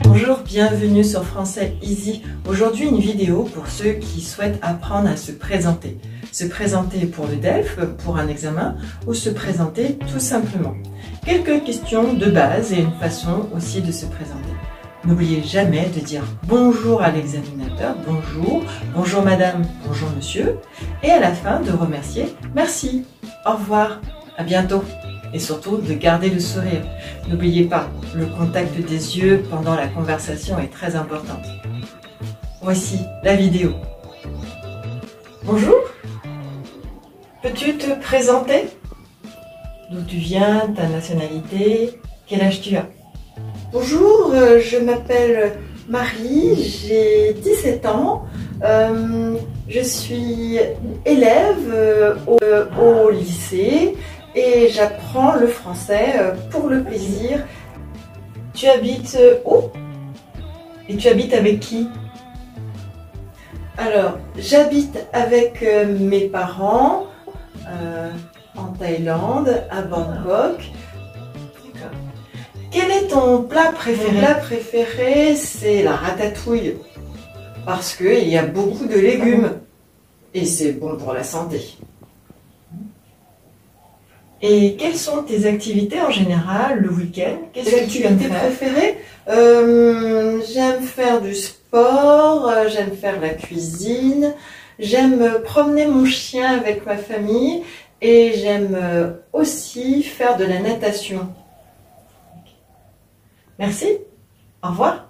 Bonjour, bienvenue sur Français Easy. Aujourd'hui, une vidéo pour ceux qui souhaitent apprendre à se présenter. Se présenter pour le DELF, pour un examen, ou se présenter tout simplement. Quelques questions de base et une façon aussi de se présenter. N'oubliez jamais de dire bonjour à l'examinateur, bonjour madame, bonjour monsieur, et à la fin de remercier, merci, au revoir, à bientôt. Et surtout de garder le sourire. N'oubliez pas, le contact des yeux pendant la conversation est très important. Voici la vidéo. Bonjour, peux-tu te présenter? D'où tu viens, ta nationalité, quel âge tu as? Bonjour, je m'appelle Marie, j'ai 17 ans, je suis élève au lycée et j'apprends le français pour le plaisir. Tu habites où? Et tu habites avec qui? Alors, j'habite avec mes parents en Thaïlande, à Bangkok. Quel est ton plat préféré? Mon plat préféré, c'est la ratatouille, parce qu'il y a beaucoup de légumes et c'est bon pour la santé. Et quelles sont tes activités en général le week-end? Qu'est-ce que tu aimes faire? Préférées j'aime faire du sport, j'aime faire la cuisine, j'aime promener mon chien avec ma famille et j'aime aussi faire de la natation. Merci, au revoir.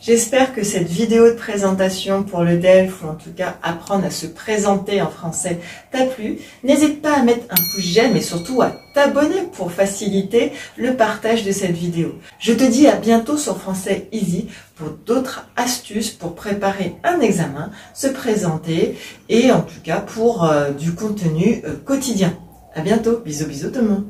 J'espère que cette vidéo de présentation pour le DELF, ou en tout cas apprendre à se présenter en français, t'a plu. N'hésite pas à mettre un pouce j'aime et surtout à t'abonner pour faciliter le partage de cette vidéo. Je te dis à bientôt sur Français Easy pour d'autres astuces pour préparer un examen, se présenter et en tout cas pour du contenu quotidien. À bientôt, bisous bisous tout le monde.